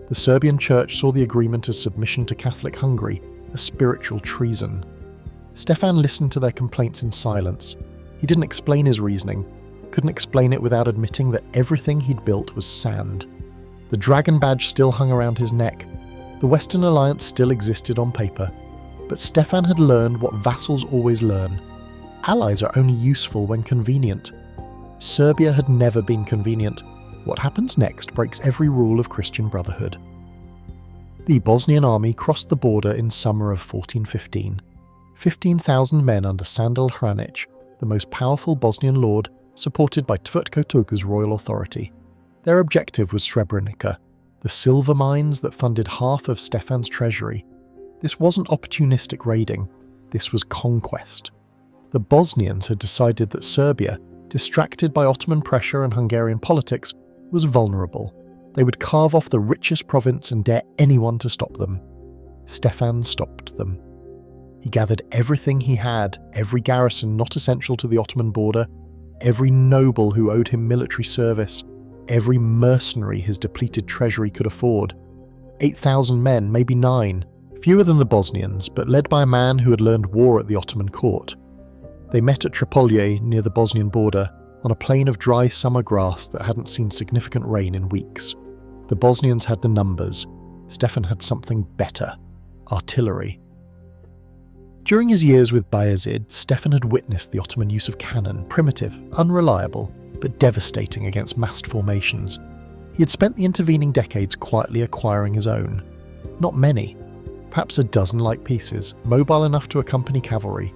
The Serbian church saw the agreement as submission to Catholic Hungary, a spiritual treason. Stefan listened to their complaints in silence. He didn't explain his reasoning, couldn't explain it without admitting that everything he'd built was sand. The dragon badge still hung around his neck. The Western alliance still existed on paper. But Stefan had learned what vassals always learn. Allies are only useful when convenient. Serbia had never been convenient. What happens next breaks every rule of Christian brotherhood. The Bosnian army crossed the border in summer of 1415. 15,000 men under Sandal Hranić, the most powerful Bosnian lord, supported by Tvrtko Tugh's royal authority. Their objective was Srebrenica, the silver mines that funded half of Stefan's treasury. This wasn't opportunistic raiding, this was conquest. The Bosnians had decided that Serbia, distracted by Ottoman pressure and Hungarian politics, was vulnerable. They would carve off the richest province and dare anyone to stop them. Stefan stopped them. He gathered everything he had, every garrison not essential to the Ottoman border, every noble who owed him military service, every mercenary his depleted treasury could afford. 8,000 men, maybe 9, Fewer than the Bosnians, but led by a man who had learned war at the Ottoman court. They met at Tripoli near the Bosnian border on a plain of dry summer grass that hadn't seen significant rain in weeks. The Bosnians had the numbers. Stefan had something better: artillery. During his years with Bayezid, Stefan had witnessed the Ottoman use of cannon, primitive, unreliable, but devastating against massed formations. He had spent the intervening decades quietly acquiring his own. Not many, perhaps a dozen light pieces, mobile enough to accompany cavalry.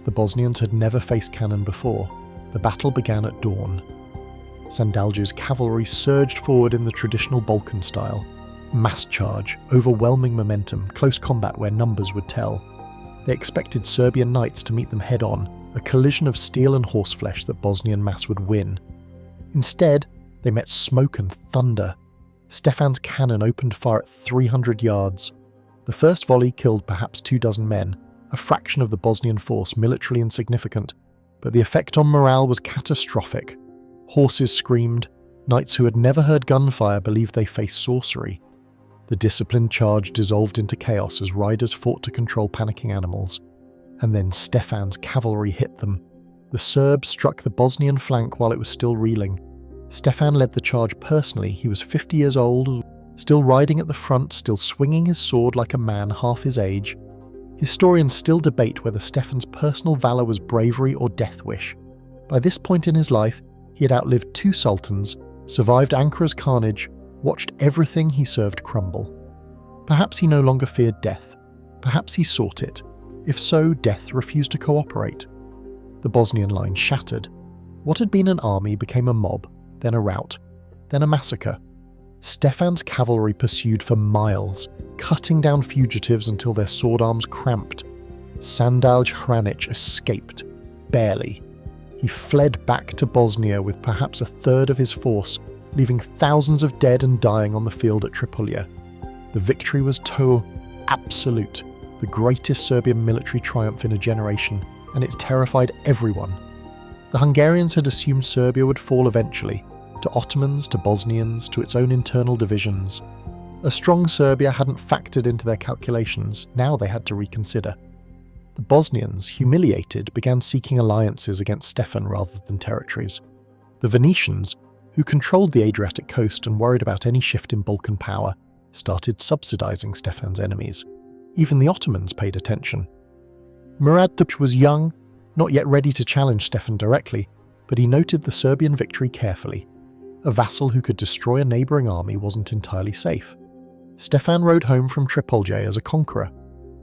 The Bosnians had never faced cannon before. The battle began at dawn. Sandalje's cavalry surged forward in the traditional Balkan style. Mass charge, overwhelming momentum, close combat where numbers would tell. They expected Serbian knights to meet them head-on, a collision of steel and horseflesh that Bosnian mass would win. Instead, they met smoke and thunder. Stefan's cannon opened fire at 300 yards. The first volley killed perhaps 24 men, a fraction of the Bosnian force, militarily insignificant, but the effect on morale was catastrophic. Horses screamed. Knights who had never heard gunfire believed they faced sorcery. The disciplined charge dissolved into chaos as riders fought to control panicking animals. And then Stefan's cavalry hit them. The Serbs struck the Bosnian flank while it was still reeling. Stefan led the charge personally. He was 50 years old, still riding at the front, still swinging his sword like a man half his age. Historians still debate whether Stefan's personal valour was bravery or death wish. By this point in his life, he had outlived 2 sultans, survived Ankara's carnage, watched everything he served crumble. Perhaps he no longer feared death. Perhaps he sought it. If so, death refused to cooperate. The Bosnian line shattered. What had been an army became a mob, then a rout, then a massacre. Stefan's cavalry pursued for miles, cutting down fugitives until their sword arms cramped. Sandalj Hranić escaped, barely. He fled back to Bosnia with perhaps a third of his force, leaving thousands of dead and dying on the field at Tripoli. The victory was absolute, the greatest Serbian military triumph in a generation, and it terrified everyone. The Hungarians had assumed Serbia would fall eventually, to Ottomans, to Bosnians, to its own internal divisions. A strong Serbia hadn't factored into their calculations. Now they had to reconsider. The Bosnians, humiliated, began seeking alliances against Stefan rather than territories. The Venetians, who controlled the Adriatic coast and worried about any shift in Balkan power, started subsidizing Stefan's enemies. Even the Ottomans paid attention. Murad II was young, not yet ready to challenge Stefan directly, but he noted the Serbian victory carefully. A vassal who could destroy a neighbouring army wasn't entirely safe. Stefan rode home from Tripoli as a conqueror.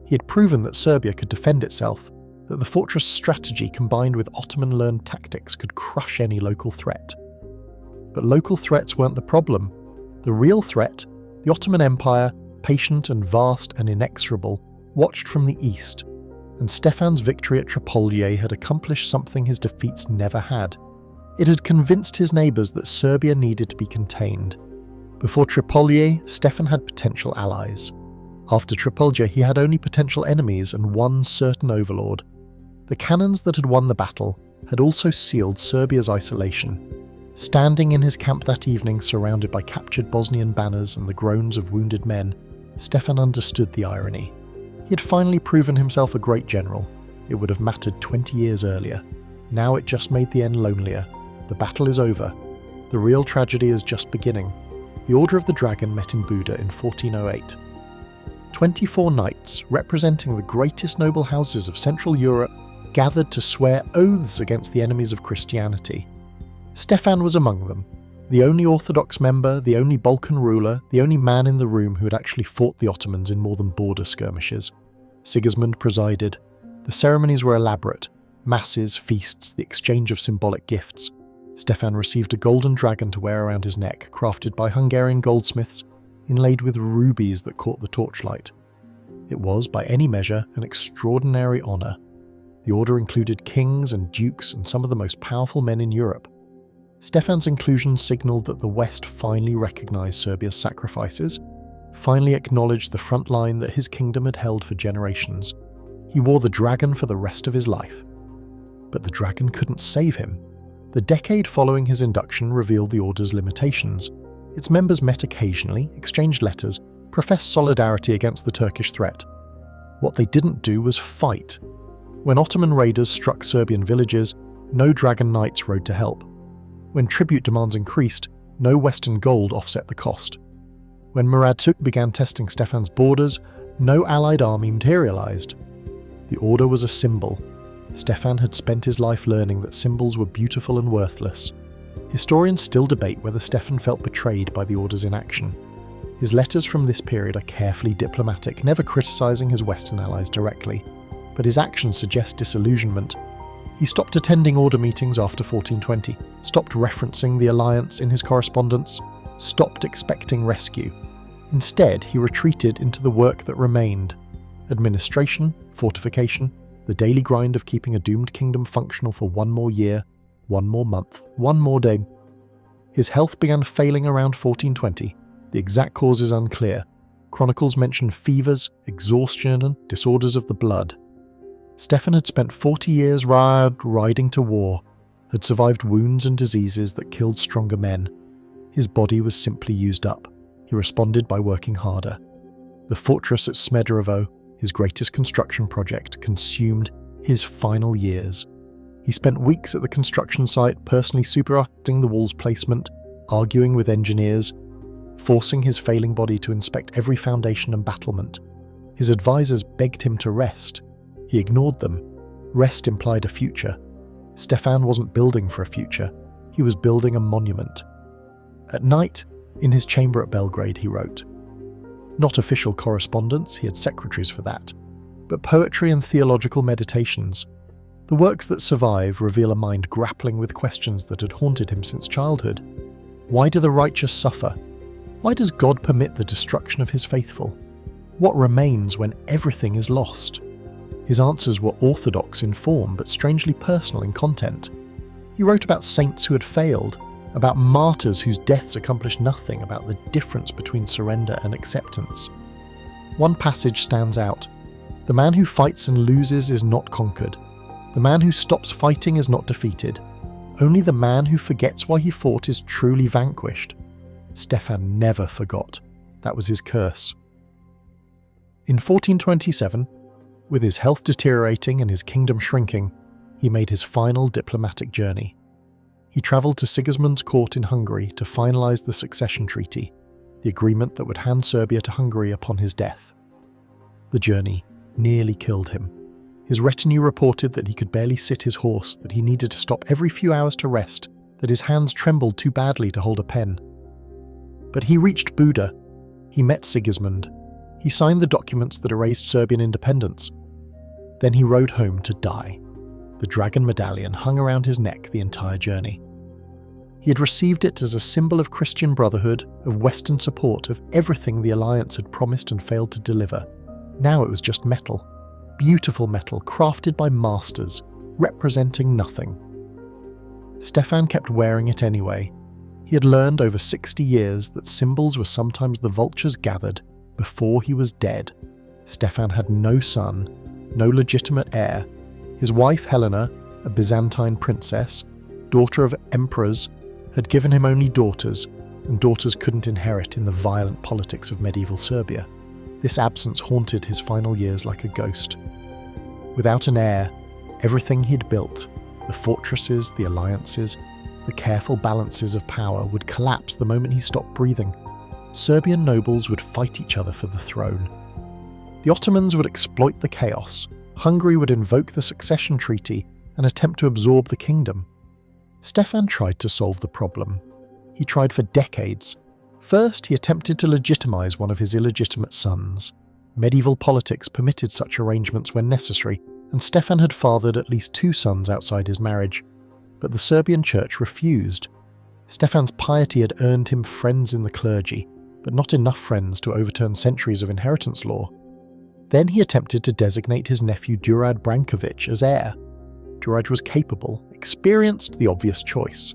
He had proven that Serbia could defend itself, that the fortress strategy combined with Ottoman-learned tactics could crush any local threat. But local threats weren't the problem. The real threat, the Ottoman Empire, patient and vast and inexorable, watched from the east, and Stefan's victory at Tripoli had accomplished something his defeats never had. It had convinced his neighbours that Serbia needed to be contained. Before Tripoli, Stefan had potential allies. After Tripoli, he had only potential enemies and one certain overlord. The cannons that had won the battle had also sealed Serbia's isolation. Standing in his camp that evening, surrounded by captured Bosnian banners and the groans of wounded men, Stefan understood the irony. He had finally proven himself a great general. It would have mattered 20 years earlier. Now it just made the end lonelier. The battle is over. The real tragedy is just beginning. The Order of the Dragon met in Buda in 1408. 24 knights, representing the greatest noble houses of Central Europe, gathered to swear oaths against the enemies of Christianity. Stefan was among them, the only Orthodox member, the only Balkan ruler, the only man in the room who had actually fought the Ottomans in more than border skirmishes. Sigismund presided. The ceremonies were elaborate: masses, feasts, the exchange of symbolic gifts. Stefan received a golden dragon to wear around his neck, crafted by Hungarian goldsmiths, inlaid with rubies that caught the torchlight. It was, by any measure, an extraordinary honour. The order included kings and dukes and some of the most powerful men in Europe. Stefan's inclusion signalled that the West finally recognised Serbia's sacrifices, finally acknowledged the front line that his kingdom had held for generations. He wore the dragon for the rest of his life. But the dragon couldn't save him. The decade following his induction revealed the order's limitations. Its members met occasionally, exchanged letters, professed solidarity against the Turkish threat, What they didn't do was fight. When Ottoman raiders struck Serbian villages, no dragon knights rode to help. When tribute demands increased, no Western gold offset the cost. When Murad II began testing Stefan's borders, no allied army materialized. The order was a symbol. Stefan had spent his life learning that symbols were beautiful and worthless. Historians still debate whether Stefan felt betrayed by the order's inaction. His letters from this period are carefully diplomatic, never criticizing his Western allies directly, but his actions suggest disillusionment. He stopped attending order meetings after 1420, stopped referencing the alliance in his correspondence, stopped expecting rescue. Instead, he retreated into the work that remained: administration, fortification, the daily grind of keeping a doomed kingdom functional for one more year, one more month, one more day. His health began failing around 1420. The exact cause is unclear. Chronicles mention fevers, exhaustion, and disorders of the blood. Stefan had spent 40 years riding to war, had survived wounds and diseases that killed stronger men. His body was simply used up. He responded by working harder. The fortress at Smederevo, his greatest construction project, consumed his final years. He spent weeks at the construction site, personally supervising the wall's placement, arguing with engineers, forcing his failing body to inspect every foundation and battlement. His advisors begged him to rest. He ignored them. Rest implied a future. Stefan wasn't building for a future. He was building a monument. At night, in his chamber at Belgrade, he wrote. Not official correspondence, he had secretaries for that, but poetry and theological meditations. The works that survive reveal a mind grappling with questions that had haunted him since childhood. Why do the righteous suffer? Why does God permit the destruction of his faithful? What remains when everything is lost? His answers were orthodox in form, but strangely personal in content. He wrote about saints who had failed, about martyrs whose deaths accomplished nothing, about the difference between surrender and acceptance. One passage stands out. The man who fights and loses is not conquered. The man who stops fighting is not defeated. Only the man who forgets why he fought is truly vanquished. Stefan never forgot. That was his curse. In 1427, with his health deteriorating and his kingdom shrinking, he made his final diplomatic journey. He travelled to Sigismund's court in Hungary to finalise the succession treaty, the agreement that would hand Serbia to Hungary upon his death. The journey nearly killed him. His retinue reported that he could barely sit his horse, that he needed to stop every few hours to rest, that his hands trembled too badly to hold a pen. But he reached Buda. He met Sigismund. He signed the documents that erased Serbian independence. Then he rode home to die. The dragon medallion hung around his neck the entire journey. He had received it as a symbol of Christian brotherhood, of Western support, of everything the Alliance had promised and failed to deliver. Now it was just metal. Beautiful metal, crafted by masters, representing nothing. Stefan kept wearing it anyway. He had learned over 60 years that symbols were sometimes the vultures gathered before he was dead. Stefan had no son, no legitimate heir. His wife Helena, a Byzantine princess, daughter of emperors, had given him only daughters, and daughters couldn't inherit in the violent politics of medieval Serbia. This absence haunted his final years like a ghost. Without an heir, everything he'd built, the fortresses, the alliances, the careful balances of power, would collapse the moment he stopped breathing. Serbian nobles would fight each other for the throne. The Ottomans would exploit the chaos. Hungary would invoke the succession treaty and attempt to absorb the kingdom. Stefan tried to solve the problem. He tried for decades. First, he attempted to legitimize one of his illegitimate sons. Medieval politics permitted such arrangements when necessary, and Stefan had fathered at least 2 sons outside his marriage. But the Serbian church refused. Stefan's piety had earned him friends in the clergy, but not enough friends to overturn centuries of inheritance law. Then he attempted to designate his nephew Đurađ Branković as heir. Đurađ was capable, experienced, the obvious choice.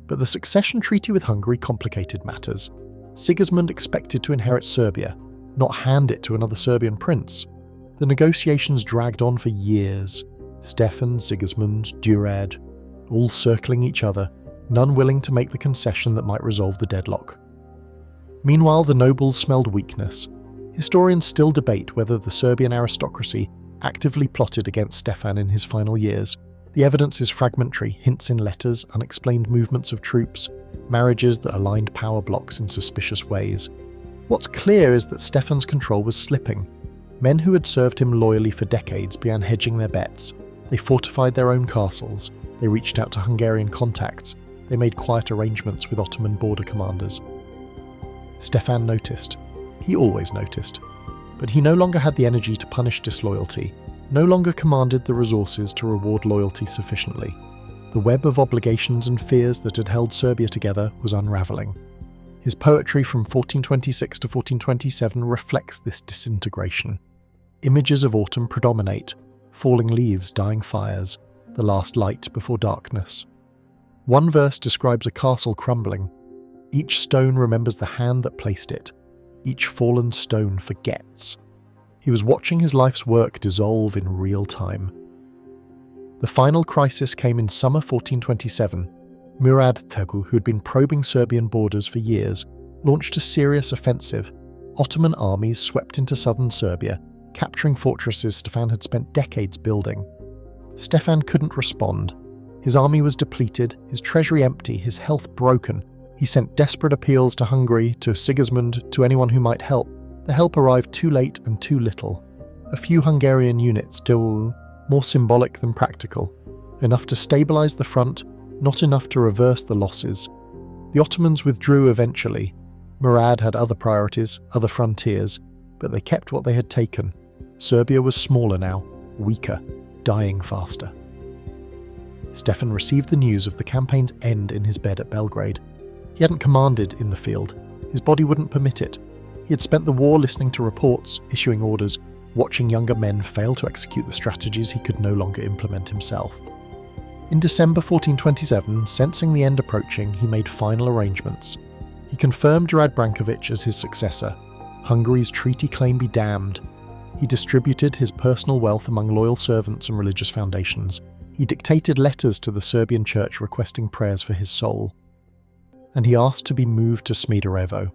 But the succession treaty with Hungary complicated matters. Sigismund expected to inherit Serbia, not hand it to another Serbian prince. The negotiations dragged on for years. Stefan, Sigismund, Đurađ, all circling each other, none willing to make the concession that might resolve the deadlock. Meanwhile, the nobles smelled weakness. Historians still debate whether the Serbian aristocracy actively plotted against Stefan in his final years. The evidence is fragmentary, hints in letters, unexplained movements of troops, marriages that aligned power blocks in suspicious ways. What's clear is that Stefan's control was slipping. Men who had served him loyally for decades began hedging their bets. They fortified their own castles, they reached out to Hungarian contacts, they made quiet arrangements with Ottoman border commanders. Stefan noticed. He always noticed. But he no longer had the energy to punish disloyalty, no longer commanded the resources to reward loyalty sufficiently. The web of obligations and fears that had held Serbia together was unravelling. His poetry from 1426 to 1427 reflects this disintegration. Images of autumn predominate: falling leaves, dying fires, the last light before darkness. One verse describes a castle crumbling. Each stone remembers the hand that placed it. Each fallen stone forgets. He was watching his life's work dissolve in real time. The final crisis came in summer 1427. Murad Tegu, who had been probing Serbian borders for years, launched a serious offensive. Ottoman armies swept into southern Serbia, capturing fortresses Stefan had spent decades building. Stefan couldn't respond. His army was depleted, his treasury empty, his health broken. He sent desperate appeals to Hungary, to Sigismund, to anyone who might help. The help arrived too late and too little. A few Hungarian units, more symbolic than practical. Enough to stabilise the front, not enough to reverse the losses. The Ottomans withdrew eventually. Murad had other priorities, other frontiers, but they kept what they had taken. Serbia was smaller now, weaker, dying faster. Stefan received the news of the campaign's end in his bed at Belgrade. He hadn't commanded in the field. His body wouldn't permit it. He had spent the war listening to reports, issuing orders, watching younger men fail to execute the strategies he could no longer implement himself. In December 1427, sensing the end approaching, he made final arrangements. He confirmed Rad Branković as his successor. Hungary's treaty claim be damned. He distributed his personal wealth among loyal servants and religious foundations. He dictated letters to the Serbian church requesting prayers for his soul. And he asked to be moved to Smederevo.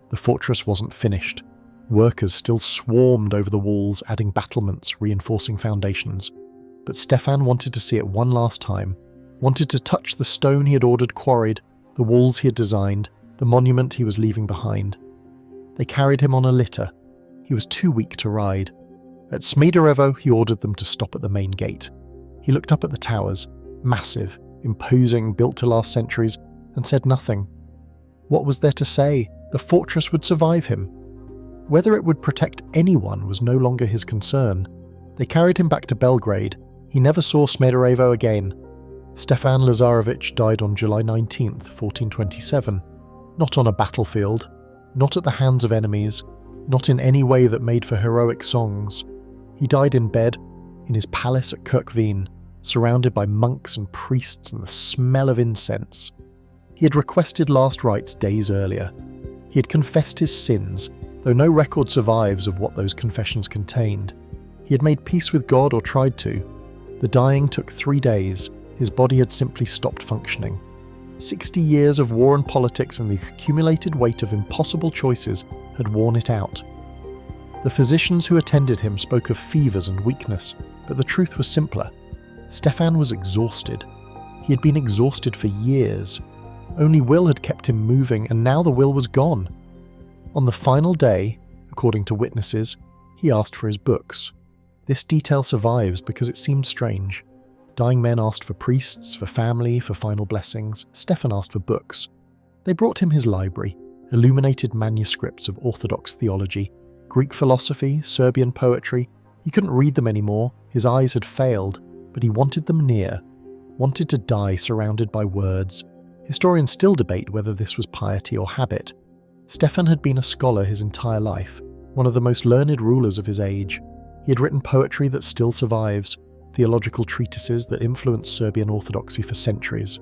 The fortress wasn't finished. Workers still swarmed over the walls, adding battlements, reinforcing foundations. But Stefan wanted to see it one last time, wanted to touch the stone he had ordered quarried, the walls he had designed, the monument he was leaving behind. They carried him on a litter. He was too weak to ride. At Smederevo, he ordered them to stop at the main gate. He looked up at the towers, massive, imposing, built to last centuries, and said nothing. What was there to say? The fortress would survive him. Whether it would protect anyone was no longer his concern. They carried him back to Belgrade. He never saw Smederevo again. Stefan Lazarević died on July 19, 1427. Not on a battlefield, not at the hands of enemies, not in any way that made for heroic songs. He died in bed, in his palace at Kirkveen, surrounded by monks and priests and the smell of incense. He had requested last rites days earlier. He had confessed his sins, though no record survives of what those confessions contained. He had made peace with God, or tried to. The dying took 3 days. His body had simply stopped functioning. 60 years of war and politics and the accumulated weight of impossible choices had worn it out. The physicians who attended him spoke of fevers and weakness, but the truth was simpler. Stefan was exhausted. He had been exhausted for years. Only will had kept him moving, and now the will was gone. On the final day, according to witnesses, he asked for his books. This detail survives because it seemed strange. Dying men asked for priests, for family, for final blessings. Stefan asked for books. They brought him his library, illuminated manuscripts of Orthodox theology, Greek philosophy, Serbian poetry. He couldn't read them anymore. His eyes had failed, but he wanted them near, wanted to die surrounded by words. Historians still debate whether this was piety or habit. Stefan had been a scholar his entire life, one of the most learned rulers of his age. He had written poetry that still survives, theological treatises that influenced Serbian orthodoxy for centuries.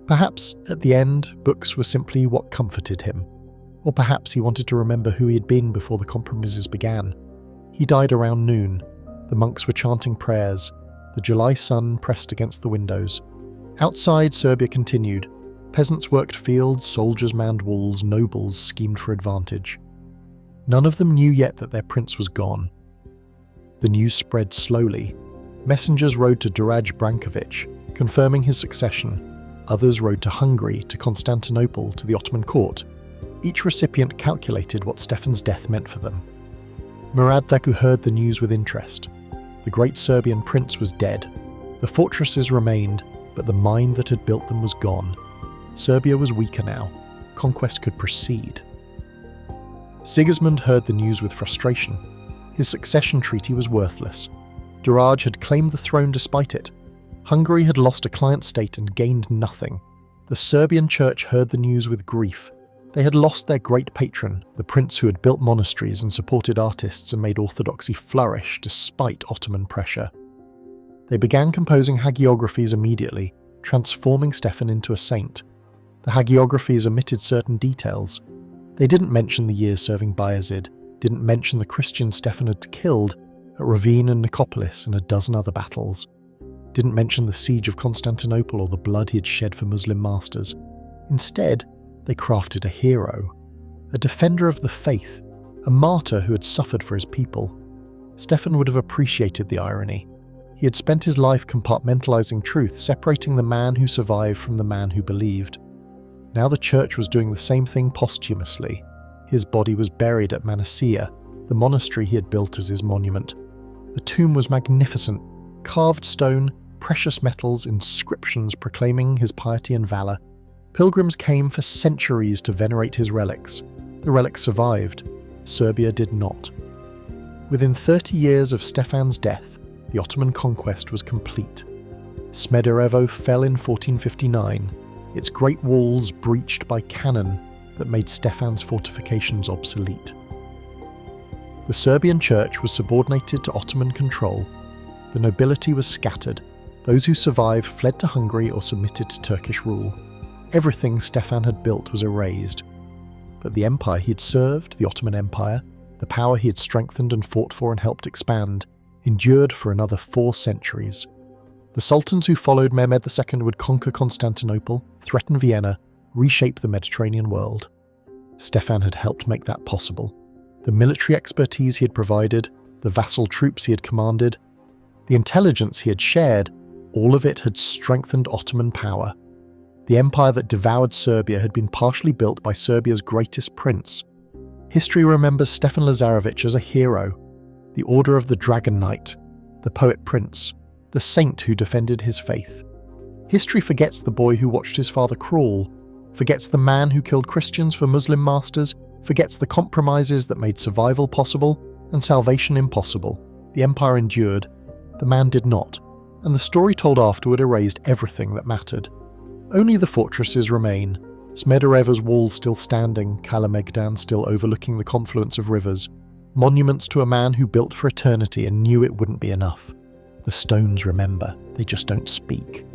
Perhaps, at the end, books were simply what comforted him. Or perhaps he wanted to remember who he had been before the compromises began. He died around noon. The monks were chanting prayers. The July sun pressed against the windows. Outside, Serbia continued. Peasants worked fields, soldiers manned walls, nobles schemed for advantage. None of them knew yet that their prince was gone. The news spread slowly. Messengers rode to Duraj Branković, confirming his succession. Others rode to Hungary, to Constantinople, to the Ottoman court. Each recipient calculated what Stefan's death meant for them. Murad Thaku heard the news with interest. The great Serbian prince was dead. The fortresses remained, but the mind that had built them was gone. Serbia was weaker now. Conquest could proceed. Sigismund heard the news with frustration. His succession treaty was worthless. Duraj had claimed the throne despite it. Hungary had lost a client state and gained nothing. The Serbian church heard the news with grief. They had lost their great patron, the prince who had built monasteries and supported artists and made orthodoxy flourish despite Ottoman pressure. They began composing hagiographies immediately, transforming Stefan into a saint. The hagiographies omitted certain details. They didn't mention the years serving Bayezid, didn't mention the Christians Stefan had killed at Ravine and Nicopolis and a dozen other battles, didn't mention the Siege of Constantinople or the blood he had shed for Muslim masters. Instead, they crafted a hero, a defender of the faith, a martyr who had suffered for his people. Stefan would have appreciated the irony. He had spent his life compartmentalizing truth, separating the man who survived from the man who believed. Now the church was doing the same thing posthumously. His body was buried at Manasия, the monastery he had built as his monument. The tomb was magnificent, carved stone, precious metals, inscriptions proclaiming his piety and valor. Pilgrims came for centuries to venerate his relics. The relics survived. Serbia did not. Within 30 years of Stefan's death, the Ottoman conquest was complete. Smederevo fell in 1459, its great walls breached by cannon that made Stefan's fortifications obsolete. The Serbian church was subordinated to Ottoman control. The nobility was scattered. Those who survived fled to Hungary or submitted to Turkish rule. Everything Stefan had built was erased. But the empire he had served, the Ottoman Empire, the power he had strengthened and fought for and helped expand, endured for another 4 centuries. The sultans who followed Mehmed II would conquer Constantinople, threaten Vienna, reshape the Mediterranean world. Stefan had helped make that possible. The military expertise he had provided, the vassal troops he had commanded, the intelligence he had shared, all of it had strengthened Ottoman power. The empire that devoured Serbia had been partially built by Serbia's greatest prince. History remembers Stefan Lazarević as a hero, the Order of the Dragon Knight, the poet prince, the saint who defended his faith. History forgets the boy who watched his father crawl, forgets the man who killed Christians for Muslim masters, forgets the compromises that made survival possible and salvation impossible. The empire endured, the man did not, and the story told afterward erased everything that mattered. Only the fortresses remain, Smederevo's walls still standing, Kalemegdan still overlooking the confluence of rivers, monuments to a man who built for eternity and knew it wouldn't be enough. The stones remember, they just don't speak.